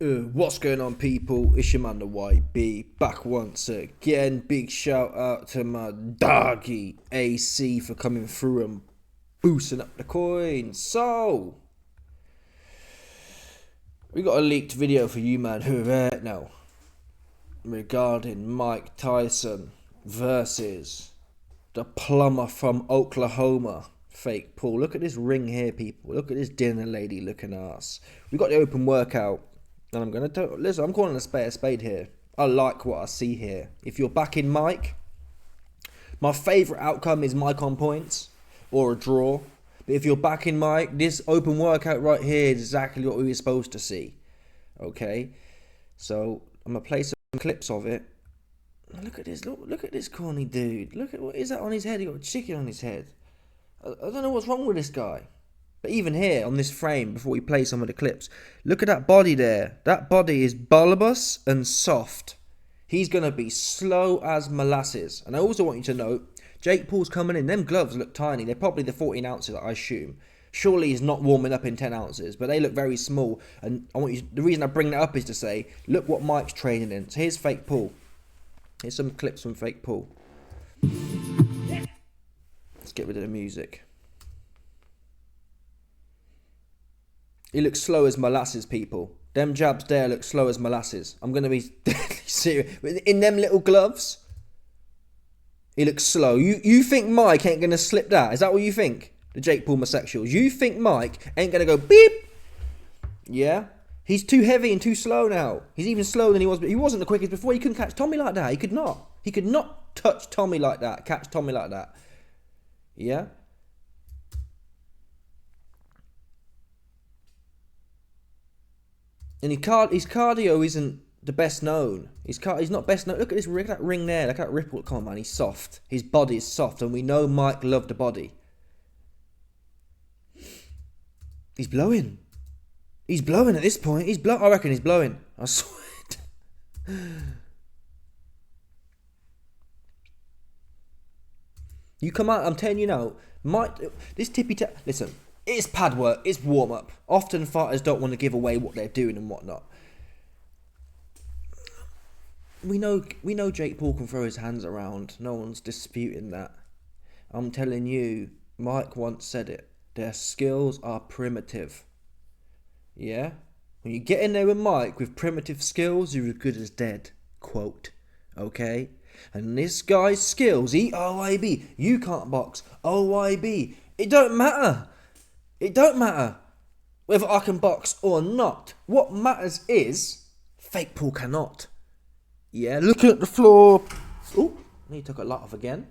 What's going on, people? It's your man the YB back once again. Big shout out to my doggy AC for coming through and boosting up the coin. So we got a leaked video for you, man, who are now regarding Mike Tyson versus the plumber from Oklahoma, Fake Paul. Look at this ring here, people. Look at this dinner lady looking ass. We got the open workout. And I'm going to listen, I'm calling a spade here. I like what I see here. If you're backing Mike, my favourite outcome is Mike on points or a draw. But if you're backing Mike, this open workout right here is exactly what we were supposed to see. Okay? So I'm going to play some clips of it. Look at this. Look at this corny dude. Look at what is that on his head? He got a chicken on his head. I don't know what's wrong with this guy. But even here, on this frame, before we play some of the clips, look at that body there. That body is bulbous and soft. He's going to be slow as molasses. And I also want you to note, Jake Paul's coming in. Them gloves look tiny. They're probably the 14 ounces, I assume. Surely he's not warming up in 10 ounces, but they look very small. And I want you. The reason I bring that up is to say, look what Mike's training in. So here's Fake Paul. Here's some clips from Fake Paul. Let's get rid of the music. He looks slow as molasses, people. Them jabs there look slow as molasses. I'm going to be serious. In them little gloves, he looks slow. You think Mike ain't going to slip that? Is that what you think? The Jake Paul homosexuals. You think Mike ain't going to go beep? Yeah? He's too heavy and too slow now. He's even slower than he was. But he wasn't the quickest before. He couldn't catch Tommy like that. He could not. He could not touch Tommy like that. Catch Tommy like that. Yeah? And his cardio isn't the best known. He's not best known. Look at that ring there. Look at that ripple. Come on, man. He's soft. His body is soft. And we know Mike loved the body. He's blowing. He's blowing at this point. I reckon he's blowing. I swear. You come out. I'm telling you now. Mike, this tippy tap. Listen. It's pad work, it's warm-up. Often fighters don't want to give away what they're doing and whatnot. We know Jake Paul can throw his hands around. No one's disputing that. I'm telling you, Mike once said it. Their skills are primitive. Yeah? When you get in there with Mike with primitive skills, you're as good as dead. Quote. Okay? And this guy's skills, OIB. You can't box. OIB. It don't matter. It don't matter whether I can box or not. What matters is Fake Paul cannot. Yeah, looking at the floor. Oh, I need to take a lot off again.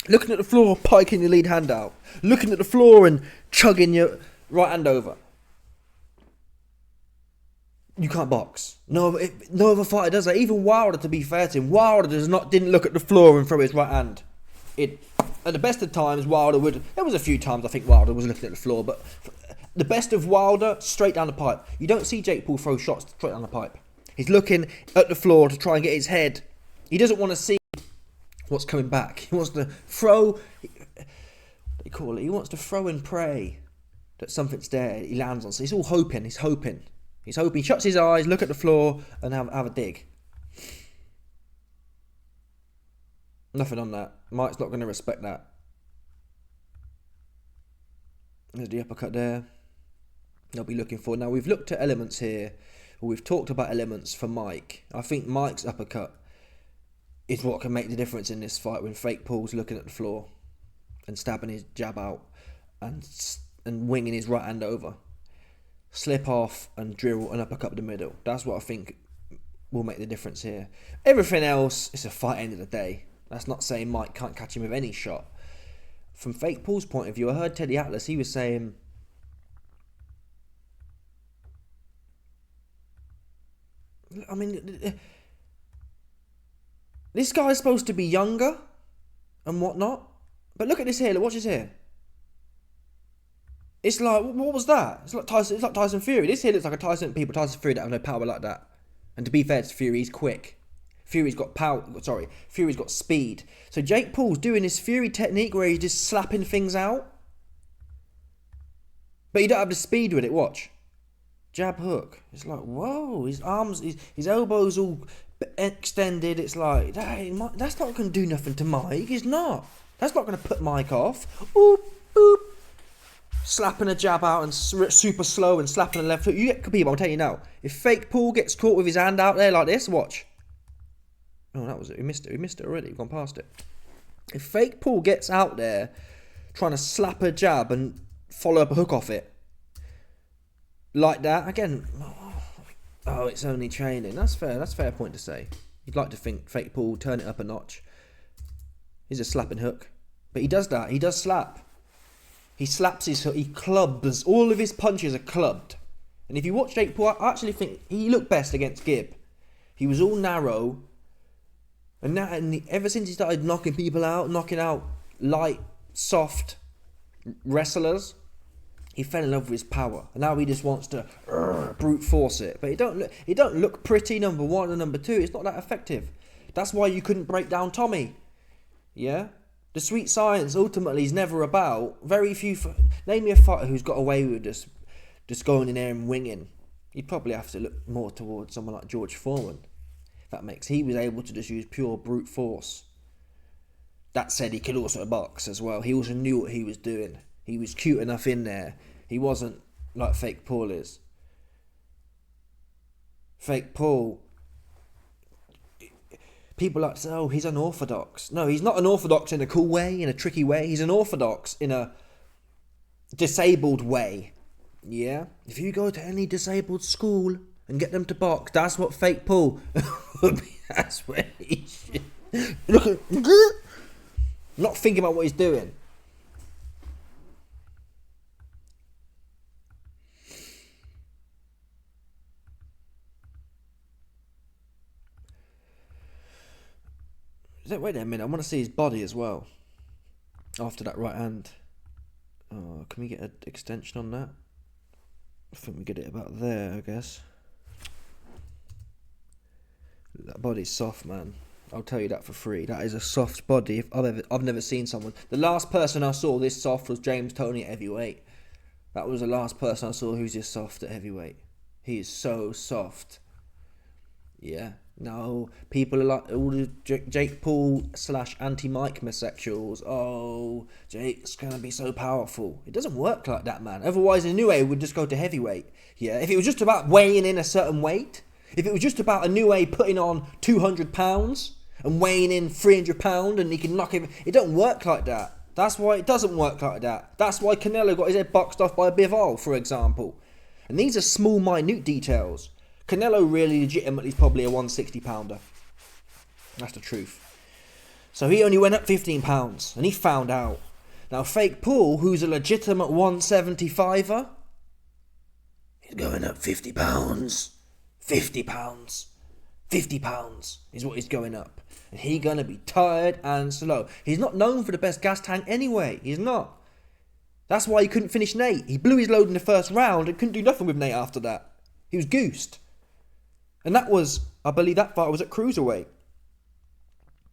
Looking at the floor, piking your lead hand out. Looking at the floor and chugging your right hand over. You can't box. No other fighter does that. Even Wilder, to be fair to him, Wilder didn't look at the floor and throw his right hand. At the best of times, Wilder would... There was a few times I think Wilder was looking at the floor, but the best of Wilder, straight down the pipe. You don't see Jake Paul throw shots straight down the pipe. He's looking at the floor to try and get his head. He doesn't want to see what's coming back. He wants to throw... They call it. He wants to throw and pray that something's there. He lands on. So he's all hoping. He's hoping. He shuts his eyes, look at the floor, and have a dig. Nothing on that. Mike's not going to respect that. There's the uppercut there. They'll be looking for. Now, we've looked at elements here. Or we've talked about elements for Mike. I think Mike's uppercut is what can make the difference in this fight when Fake Paul's looking at the floor and stabbing his jab out and winging his right hand over. Slip off and drill an uppercut in the middle. That's what I think will make the difference here. Everything else, it's a fight end of the day. That's not saying Mike can't catch him with any shot. From Fake Paul's point of view, I heard Teddy Atlas, he was saying... I mean... This guy's supposed to be younger and whatnot. But look at this here, look, watch this here. It's like, what was that? It's like Tyson Fury. This here looks like a Tyson Fury that have no power like that. And to be fair to Fury, he's quick. Fury's got power. Fury's got speed. So Jake Paul's doing this Fury technique where he's just slapping things out. But you don't have the speed with it, watch. jab hook. It's like, whoa, his arms, his elbows all extended. It's like, that's not going to do nothing to Mike. It's not. That's not going to put Mike off. Boop, boop. Slapping a jab out and super slow and slapping a left hook. You get people, I'm telling you now. If Fake Paul gets caught with his hand out there like this, watch. Oh, that was it. We missed it already. We've gone past it. If Fake Paul gets out there trying to slap a jab and follow up a hook off it, like that, again, oh, it's only training. That's fair. That's a fair point to say. You'd like to think Fake Paul turn it up a notch. He's a slapping hook. But he does that. He does slap. He slaps his hook. He clubs. All of his punches are clubbed. And if you watch Jake Paul, I actually think he looked best against Gibb. He was all narrow. And ever since he started knocking people out, knocking out light, soft wrestlers, he fell in love with his power. And now he just wants to brute force it. But he don't look pretty, number one, and number two, it's not that effective. That's why you couldn't break down Tommy. Yeah? The sweet science ultimately is never about. Very few. Name me a fighter who's got away with just going in there and winging. You'd probably have to look more towards someone like George Foreman. He was able to just use pure brute force. That said, he could also box as well. He also knew what he was doing. He was cute enough in there. He wasn't like Fake Paul is. Fake Paul, people like to say, oh, he's unorthodox. No, he's not unorthodox in a cool way, in a tricky way. He's unorthodox in a disabled way. Yeah? If you go to any disabled school and get them to box, that's what Fake Paul would be. That's where he should. Look at... Not thinking about what he's doing. Wait a minute, I want to see his body as well. After that right hand. Oh, can we get an extension on that? I think we get it about there, I guess. That body's soft, man. I'll tell you that for free. That is a soft body. I've never seen someone. The last person I saw this soft was James Toney at heavyweight. That was the last person I saw who's this soft at heavyweight. He is so soft. Yeah. No, people are like all the Jake Paul / anti-Mike homosexuals. Oh, Jake's gonna be so powerful. It doesn't work like that, man. Otherwise, Inoue would just go to heavyweight. Yeah, if it was just about weighing in a certain weight, if it was just about Inoue putting on 200 pounds and weighing in 300 pounds and he can knock him, it don't work like that. That's why it doesn't work like that. That's why Canelo got his head boxed off by Bivol, for example. And these are small, minute details. Canelo really legitimately is probably a 160 pounder. That's the truth. So he only went up 15 pounds and he found out. Now Fake Paul, who's a legitimate 175er, he's going up 50 pounds. 50 pounds. 50 pounds is what he's going up. And he's going to be tired and slow. He's not known for the best gas tank anyway. He's not. That's why he couldn't finish Nate. He blew his load in the first round and couldn't do nothing with Nate after that. He was goosed. And that was, I believe that fight was at cruiserweight.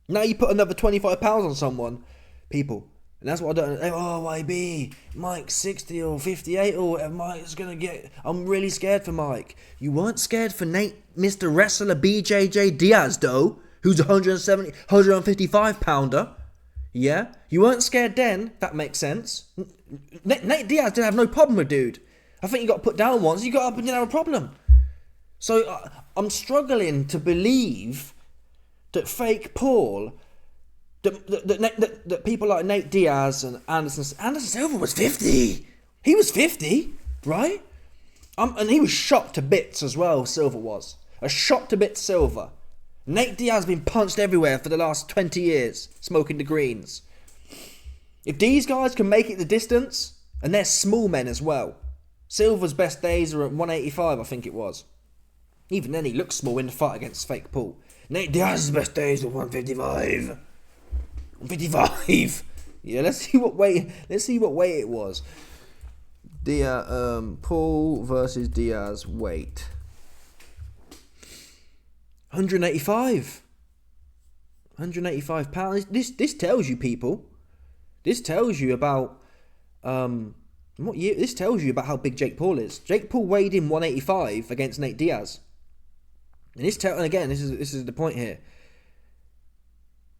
Now you put another 25 pounds on someone, people. And that's what I don't, oh, YB, Mike's 60 or 58 or whatever Mike's going to get. I'm really scared for Mike. You weren't scared for Nate, Mr. Wrestler BJJ Diaz, though, who's a 155 pounder. Yeah? You weren't scared then. That makes sense. Nate Diaz didn't have no problem with dude. I think you got put down once, you got up and didn't have a problem. So I'm struggling to believe that Fake Paul, that people like Nate Diaz and Anderson Silva was 50. He was 50, right? And he was shot to bits as well, Silva was. A shot to bits Silva. Nate Diaz has been punched everywhere for the last 20 years, smoking the greens. If these guys can make it the distance, and they're small men as well. Silva's best days are at 185, I think it was. Even then, he looked small in the fight against Fake Paul. Nate Diaz's best days are 155. 155. Yeah, let's see what weight it was. Paul versus Diaz weight. 185. 185 pounds. This tells you, people. This tells you about What year? This tells you about how big Jake Paul is. Jake Paul weighed in 185 against Nate Diaz. And again, this is the point here.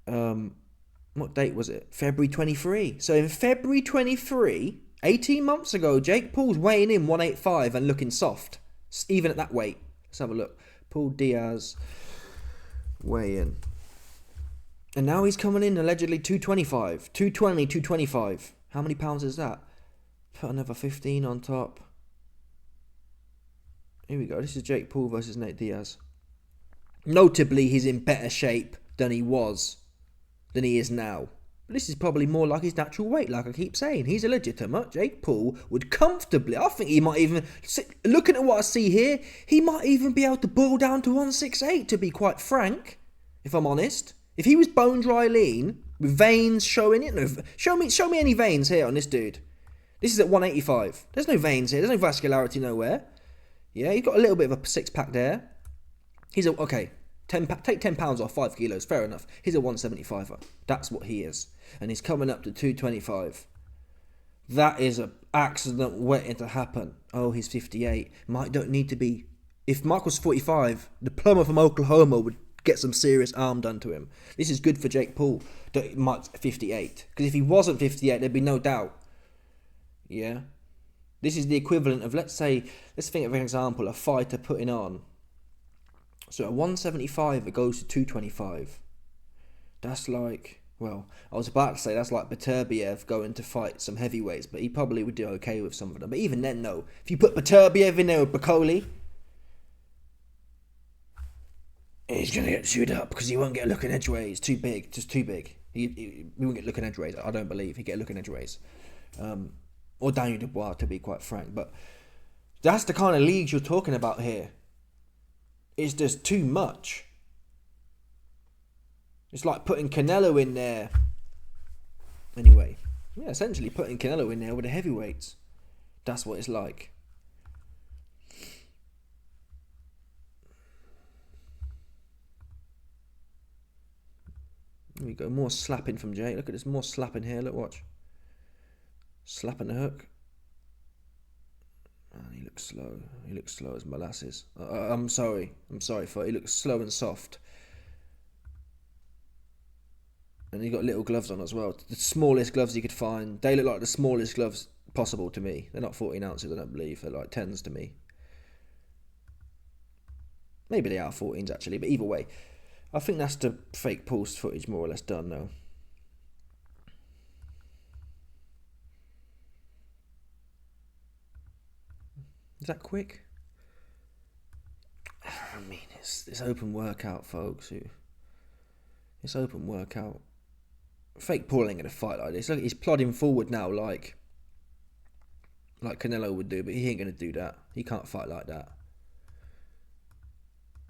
What date was it? February 23. So in February 23, 18 months ago, Jake Paul's weighing in 185 and looking soft, even at that weight. Let's have a look. Paul Diaz weigh in. And now he's coming in allegedly 225. 220, 225. How many pounds is that? Put another 15 on top. Here we go. This is Jake Paul versus Nate Diaz. Notably, he's in better shape than he is now. But this is probably more like his natural weight, like I keep saying. He's illegitimate. Jake Paul would comfortably, I think he might even, looking at what I see here, he might even be able to boil down to 168, to be quite frank, if I'm honest. If he was bone dry lean, with veins showing it, show me any veins here on this dude. This is at 185. There's no veins here. There's no vascularity nowhere. Yeah, he's got a little bit of a six-pack there. Okay, take 10 pounds off 5 kilos. Fair enough. He's a 175er. That's what he is. And he's coming up to 225. That is an accident waiting to happen. Oh, he's 58. Mike don't need to be... If Mike was 45, the plumber from Oklahoma would get some serious harm done to him. This is good for Jake Paul that Mike's 58. Because if he wasn't 58, there'd be no doubt. Yeah? This is the equivalent of, let's think of an example, a fighter putting on. So at 175, it goes to 225. That's like, well, I was about to say that's like Beterbiev going to fight some heavyweights, but he probably would do okay with some of them. But even then, no. If you put Beterbiev in there with Bacoli, he's going to get chewed up because he won't get a look in edgeways. Too big, just too big. He won't get a look in edgeways. I don't believe he'd get a look in edgeways. Or Daniel Dubois, to be quite frank. But that's the kind of leagues you're talking about here. It's just too much. It's like putting Canelo in there. Anyway, yeah, essentially putting Canelo in there with the heavyweights. That's what it's like. Here we go, more slapping from Jake. Look at this, more slapping here. Look, watch. Slapping the hook. Man, he looks slow. He looks slow as molasses. I'm sorry for it. He looks slow and soft. And he got little gloves on as well. The smallest gloves you could find. They look like the smallest gloves possible to me. They're not 14 ounces, I don't believe. They're like 10s to me. Maybe they are 14s actually, but either way. I think that's the fake pulse footage more or less done now. Is that quick? I mean, it's open workout, folks. It's open workout. Fake Paul ain't going to fight like this. Look, he's plodding forward now like Canelo would do, but he ain't going to do that. He can't fight like that.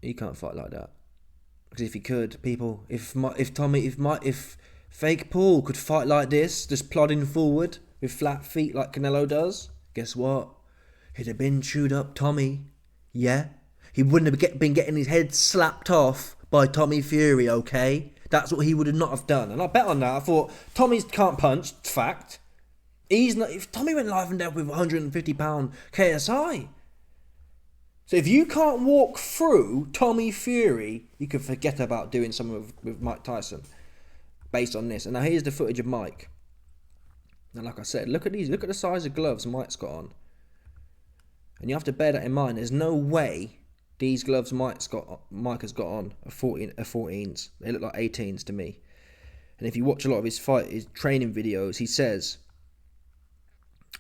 He can't fight like that. Because if he could, people, if Fake Paul could fight like this, just plodding forward with flat feet like Canelo does, guess what? He'd have been chewed up Tommy. Yeah? He wouldn't have been getting his head slapped off by Tommy Fury, okay? That's what he would have not have done. And I bet on that. I thought, Tommy can't punch, fact. He's not. If Tommy went live and dead with 150-pound KSI. So if you can't walk through Tommy Fury, you can forget about doing something with Mike Tyson. Based on this. And now here's the footage of Mike. And like I said, look at these. Look at the size of gloves Mike's got on. And you have to bear that in mind. There's no way these gloves Mike has got on are 14s. They look like 18s to me. And if you watch a lot of his training videos, he says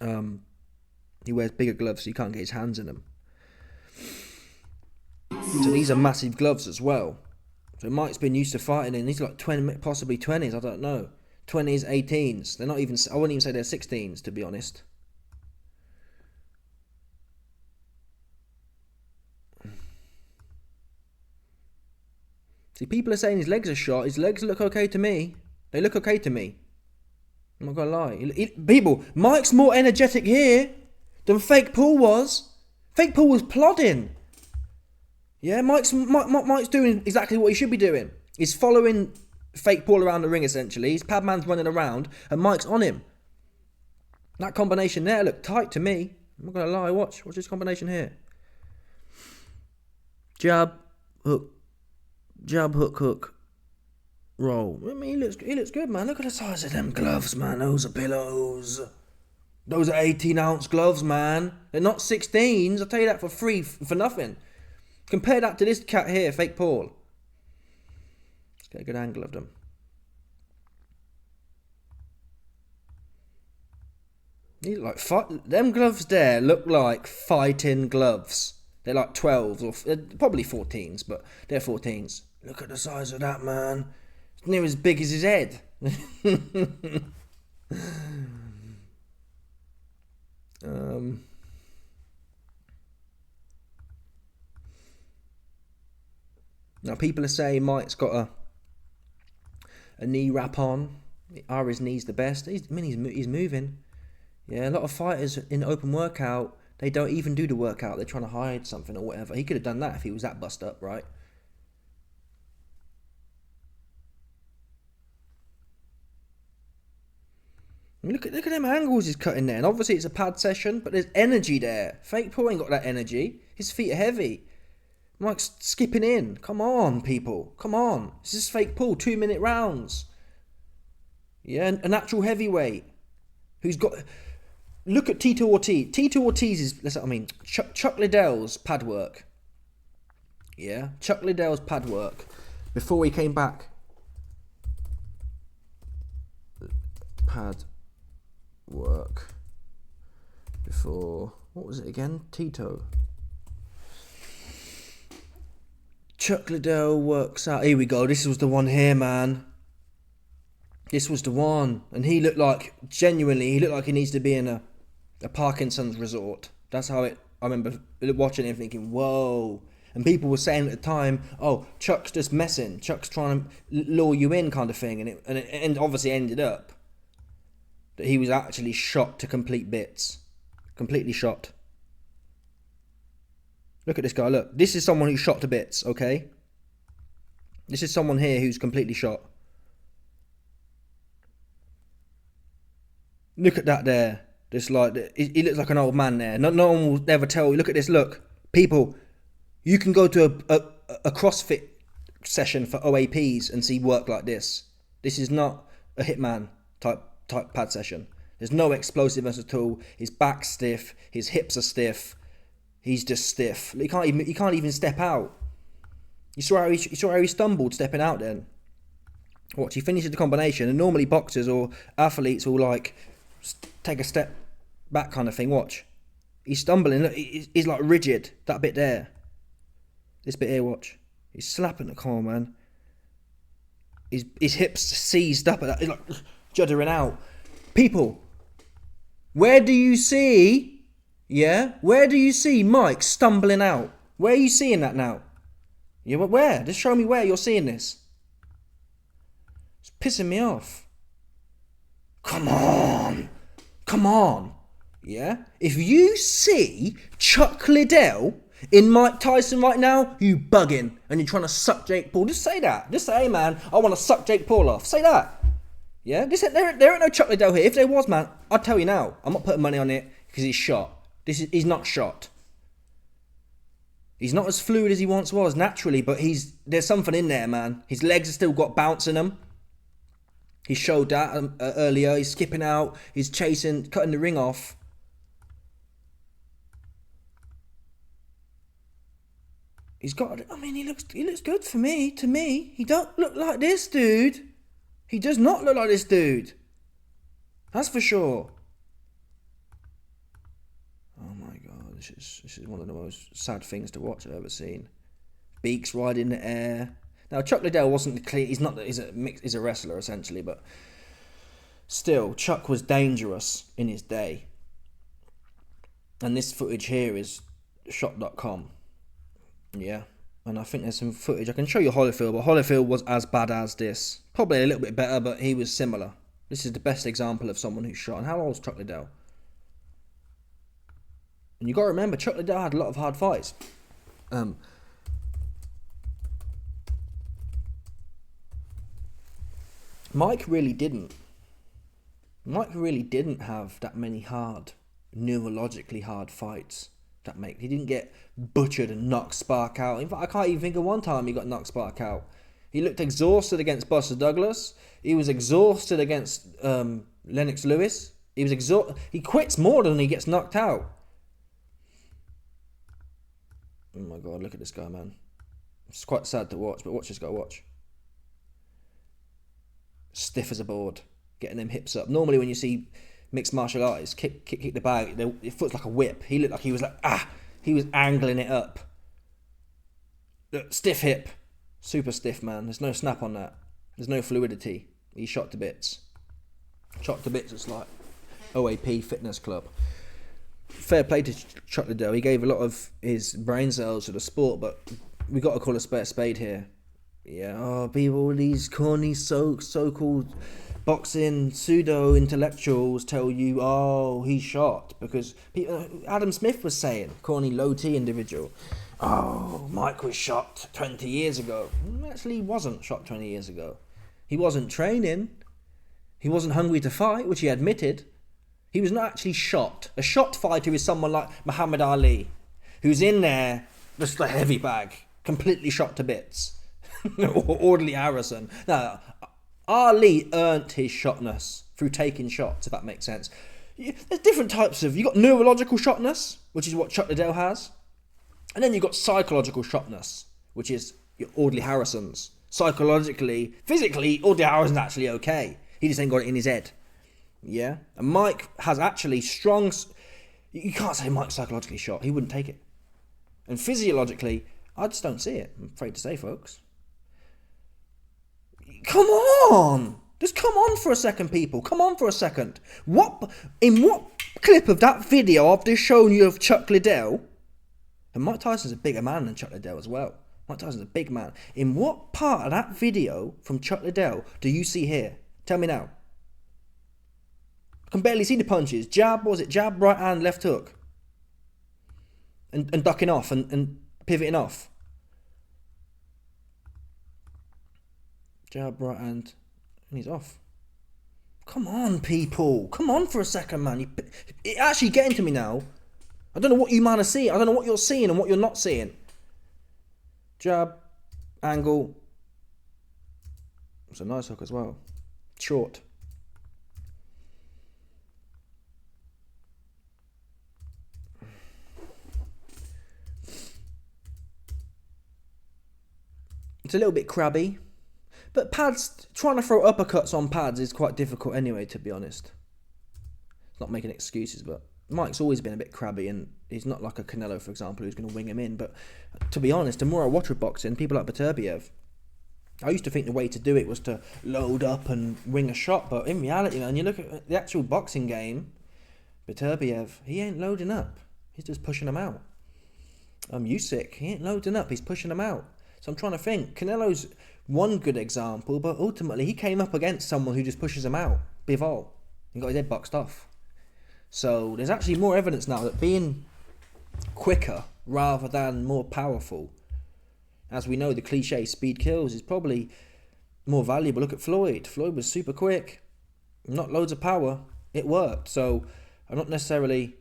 he wears bigger gloves so he can't get his hands in them. So these are massive gloves as well. So Mike's been used to fighting in these are like 20, possibly 20s, I don't know. 20s, 18s. They're not even, I wouldn't even say they're 16s, to be honest. See, people are saying his legs are shot. His legs look okay to me. They look okay to me. I'm not gonna lie. People, Mike's more energetic here than Fake Paul was. Fake Paul was plodding. Yeah, Mike's doing exactly what he should be doing. He's following Fake Paul around the ring, essentially. His Padman's running around, and Mike's on him. That combination there looked tight to me. I'm not going to lie. Watch this combination here. Jab, hook, hook, roll. I mean, he looks good, man. Look at the size of them gloves, man. Those are pillows. Those are 18-ounce gloves, man. They're not 16s. I'll tell you that for free, for nothing. Compare that to this cat here, Fake Paul. Let's get a good angle of them. These look like them gloves there look like fighting gloves. They're like 12s or probably 14s, but they're 14s. Look at the size of that, man. It's near as big as his head. Now people are saying Mike's got a knee wrap on. Are his knees the best? He's moving. Yeah, a lot of fighters in open workout, they don't even do the workout. They're trying to hide something or whatever. He could have done that if he was that bust up, right? I mean, look at them angles he's cutting there. And obviously it's a pad session, but there's energy there. Fake Paul ain't got that energy. His feet are heavy. Mike's skipping in. Come on, people. Come on. This is Fake Paul. 2-minute rounds. Yeah, a natural heavyweight. Who's got... Look at Tito Ortiz. Tito Ortiz is... Chuck Liddell's pad work. Yeah, Chuck Liddell's pad work. Before he came back. Pad work. Before... What was it again? Tito. Chuck Liddell works out... Here we go. This was the one here, man. This was the one. And he looked like... Genuinely, he looked like he needs to be in a Parkinson's resort. That's how it... I remember watching it thinking, whoa. And people were saying at the time, oh, Chuck's just messing. Chuck's trying to lure you in kind of thing. And it obviously ended up that he was actually shot to complete bits. Completely shot. Look at this guy, look. This is someone who's shot to bits, okay? This is someone here who's completely shot. Look at that there. Just like, he looks like an old man there. No one will ever tell you. Look at this, look. People, you can go to a CrossFit session for OAPs and see work like this. This is not a hitman type pad session. There's no explosiveness at all. His back's stiff. His hips are stiff. He's just stiff. He can't even step out. You saw how he stumbled stepping out then. Watch, he finishes the combination, and normally boxers or athletes will like take a step back kind of thing. Watch. He's stumbling. Look, he's like rigid. That bit there. This bit here, watch. He's slapping the car, man. His hips seized up at that. He's like juddering out. People, where do you see... Yeah? Where do you see Mike stumbling out? Where are you seeing that now? Yeah, but where? Just show me where you're seeing this. It's pissing me off. Come on. Come on. Yeah? If you see Chuck Liddell in Mike Tyson right now, you bugging. And you're trying to suck Jake Paul. Just say that. Just say, hey man, I want to suck Jake Paul off. Say that. Yeah? There ain't no Chuck Liddell here. If there was, man, I'd tell you now. I'm not putting money on it because he's shot. He's not shot. He's not as fluid as he once was naturally, but there's something in there, man. His legs have still got bounce in them. He showed that earlier. He's skipping out. He's chasing, cutting the ring off. He looks good for me. To me, he don't look like this dude. He does not look like this dude. That's for sure. Oh my god, this is one of the most sad things to watch I've ever seen. Beaks right in the air. Now Chuck Liddell wasn't clean. He's a wrestler essentially, but still, Chuck was dangerous in his day. And this footage here is shot.com. Yeah, and I think there's some footage. I can show you Holyfield, but Holyfield was as bad as this. Probably a little bit better, but he was similar. This is the best example of someone who's shot. And how old is Chuck Liddell? And you got to remember, Chuck Liddell had a lot of hard fights. Mike really didn't. Mike really didn't have that many neurologically hard fights. He didn't get butchered and knocked Spark out. In fact, I can't even think of one time he got knocked Spark out. He looked exhausted against Buster Douglas. He was exhausted against Lennox Lewis. He quits more than he gets knocked out. Oh my God, look at this guy, man. It's quite sad to watch, but watch this guy, watch. Stiff as a board, getting them hips up. Normally when you see mixed martial artists kick the bag, their foot's like a whip. He looked like he was he was angling it up. Look, stiff hip. Super stiff, man. There's no snap on that. There's no fluidity. He's shot to bits. Shot to bits, it's like OAP Fitness Club. Fair play to Chuck Liddell. He gave a lot of his brain cells to the sport, but we got to call a spade here. Yeah, people, these corny so-called boxing pseudo-intellectuals tell you, he's shot. Because Adam Smith was saying, corny low-T individual, Mike was shot 20 years ago. Actually, he wasn't shot 20 years ago. He wasn't training. He wasn't hungry to fight, which he admitted. He was not actually shot. A shot fighter is someone like Muhammad Ali, who's in there, just a heavy bag, completely shot to bits. Or Orderly Harrison. Now, Ali earned his shotness through taking shots, if that makes sense. There's different types of... You got neurological shotness, which is what Chuck Liddell has. And then you've got psychological shotness, which is your Orderly Harrison's. Psychologically, physically, Orderly Harrison's actually okay. He just ain't got it in his head. Yeah? And Mike has actually strong... You can't say Mike's psychologically shot. He wouldn't take it. And physiologically, I just don't see it. I'm afraid to say, folks. Come on! Just come on for a second, people. Come on for a second. In what clip of that video I've just shown you of Chuck Liddell... And Mike Tyson's a bigger man than Chuck Liddell as well. Mike Tyson's a big man. In what part of that video from Chuck Liddell do you see here? Tell me now. I can barely see the punches. Jab, what was it? Jab, right hand, left hook. And ducking off and pivoting off. Jab, right hand, and he's off. Come on, people. Come on for a second, man. It's actually getting to me now. I don't know what you man are seeing. I don't know what you're seeing and what you're not seeing. Jab, angle. It's a nice hook as well. Short. It's a little bit crabby. But pads, trying to throw uppercuts on pads is quite difficult anyway, to be honest. It's not making excuses, but Mike's always been a bit crabby, and he's not like a Canelo, for example, who's going to wing him in. But to be honest, the more I watch with boxing, people like Beterbiev, I used to think the way to do it was to load up and wing a shot, but in reality, man, you look at the actual boxing game, Beterbiev, he ain't loading up. He's just pushing them out. Usyk, he ain't loading up, he's pushing them out. So I'm trying to think. Canelo's one good example, but ultimately he came up against someone who just pushes him out. Bivol. He got his head boxed off. So there's actually more evidence now that being quicker rather than more powerful, as we know the cliche speed kills, is probably more valuable. Look at Floyd. Floyd was super quick. Not loads of power. It worked. So I'm not necessarily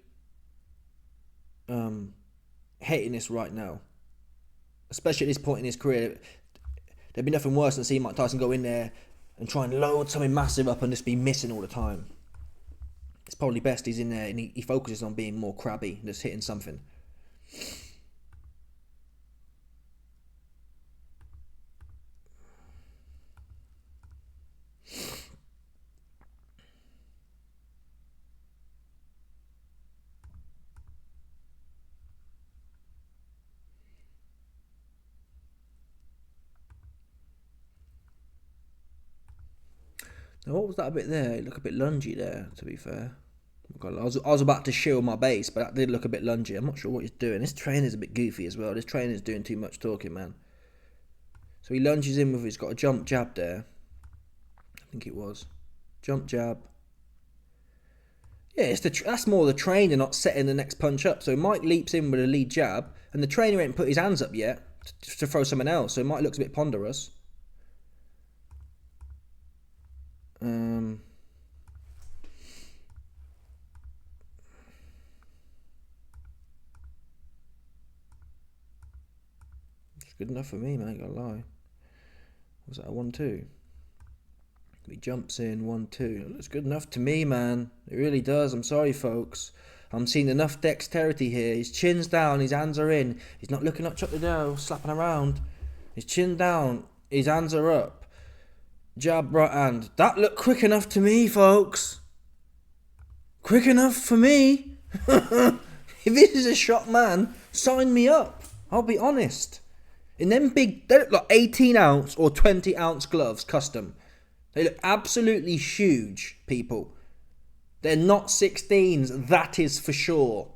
hating this right now. Especially at this point in his career, there'd be nothing worse than seeing Mike Tyson go in there and try and load something massive up and just be missing all the time. It's probably best he's in there and he focuses on being more crabby and just hitting something. Now, what was that a bit there? It looked a bit lungy there, to be fair. I was about to shield my base, but that did look a bit lungy. I'm not sure what he's doing. This trainer's a bit goofy as well. This trainer's doing too much talking, man. So he lunges in with, he's got a jump jab there. I think it was. Jump jab. Yeah, that's more the trainer not setting the next punch up. So Mike leaps in with a lead jab, and the trainer ain't put his hands up yet to throw someone else. So Mike looks a bit ponderous. good enough for me, man. I ain't gonna lie. Was that a 1-2? He jumps in 1-2. It looks good enough to me, man. It really does. I'm sorry, folks. I'm seeing enough dexterity here. His chin's down, his hands are in. He's not looking like Chuck Liddell, slapping around. His chin down, his hands are up. Jab, right hand. That looked quick enough to me, folks. Quick enough for me. If this is a shot man, sign me up. I'll be honest. In them big, they look like 18 ounce or 20 ounce gloves, custom. They look absolutely huge, people. They're not 16s, that is for sure.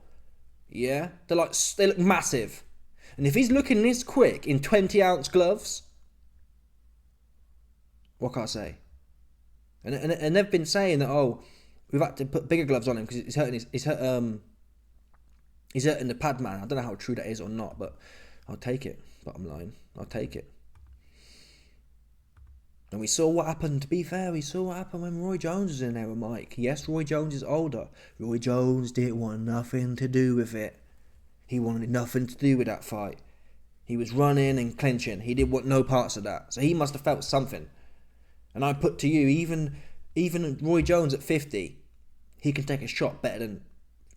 Yeah? They look massive. And if he's looking this quick in 20 ounce gloves, what can I say? And they've been saying that, oh, we've had to put bigger gloves on him because he's hurting the pad man. I don't know how true that is or not, but I'll take it. Bottom line, I'll take it. And we saw what happened, to be fair, we saw what happened when Roy Jones was in there with Mike. Yes, Roy Jones is older. Roy Jones didn't want nothing to do with it. He wanted nothing to do with that fight. He was running and clinching. He didn't want no parts of that. So he must have felt something. And I put to you, even Roy Jones at 50, he can take a shot better than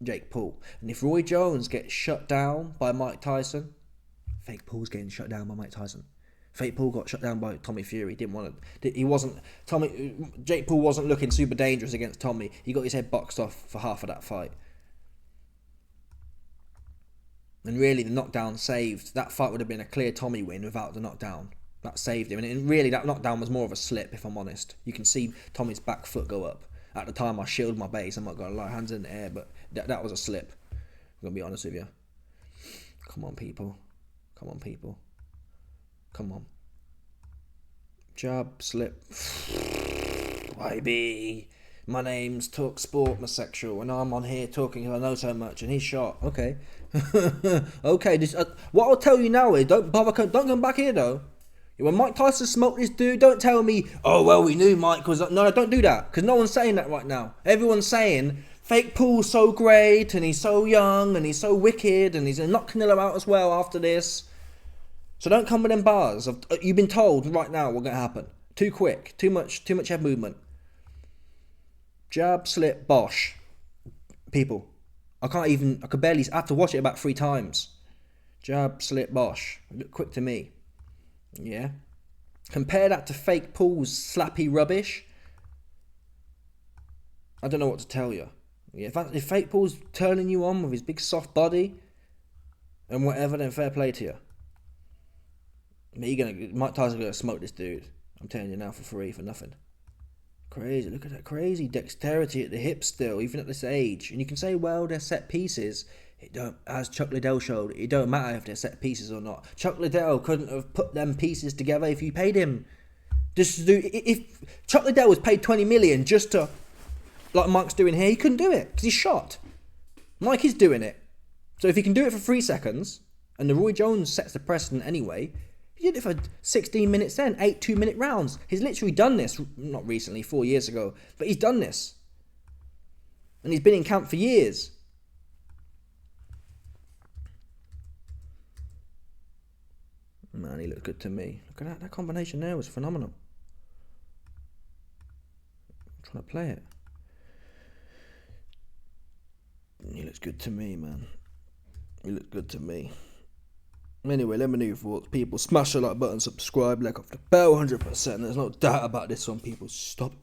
Jake Paul. And if Roy Jones gets shut down by Mike Tyson, Fake Paul's getting shut down by Mike Tyson. Fake Paul got shut down by Tommy Fury. Jake Paul wasn't looking super dangerous against Tommy. He got his head boxed off for half of that fight. And really, the knockdown saved. That fight would have been a clear Tommy win without the knockdown. That saved him. And really, that knockdown was more of a slip, if I'm honest. You can see Tommy's back foot go up. At the time, I shielded my base. I'm not going to lie, hands in the air, but that was a slip. I'm going to be honest with you. Come on, people. Come on, people. Come on. Jab, slip. YB. My name's Talk Sport, my sexual, and I'm on here talking because I know so much, and he's shot. Okay. Okay, what I'll tell you now is, don't come back here, though. When Mike Tyson smoked this dude, don't tell me, oh, well, we knew Mike was... No, don't do that, because no one's saying that right now. Everyone's saying, Fake Paul's so great, and he's so young, and he's so wicked, and he's going to knock Canelo out as well after this. So don't come with them bars. You've been told right now what's going to happen. Too quick, too much head movement. Jab, slip, bosh. People, I have to watch it about 3 times. Jab, slip, bosh. Look quick to me. Yeah. Compare that to Fake Paul's slappy rubbish. I don't know what to tell you. Yeah, if Fake Paul's turning you on with his big soft body and whatever, then fair play to you. Mike Tyson's gonna smoke this dude. I'm telling you now, for free, for nothing. Crazy, look at that crazy dexterity at the hips still, even at this age. And you can say, well, they're set pieces. As Chuck Liddell showed, it don't matter if they're set pieces or not. Chuck Liddell couldn't have put them pieces together if you paid him. If Chuck Liddell was paid 20 million just to, like Mike's doing here, he couldn't do it because he's shot. Mike is doing it. So if he can do it for 3 seconds, and the Roy Jones sets the precedent anyway, he did it for 16 minutes then, 8 2-minute rounds. He's literally done this, not recently, 4 years ago, but he's done this. And he's been in camp for years. Man, he looked good to me. Look at that. That combination there was phenomenal. I'm trying to play it. He looks good to me, man. He looks good to me. Anyway, let me know your thoughts. People, smash the like button, subscribe, like off the bell, 100%. There's no doubt about this one, people. Stop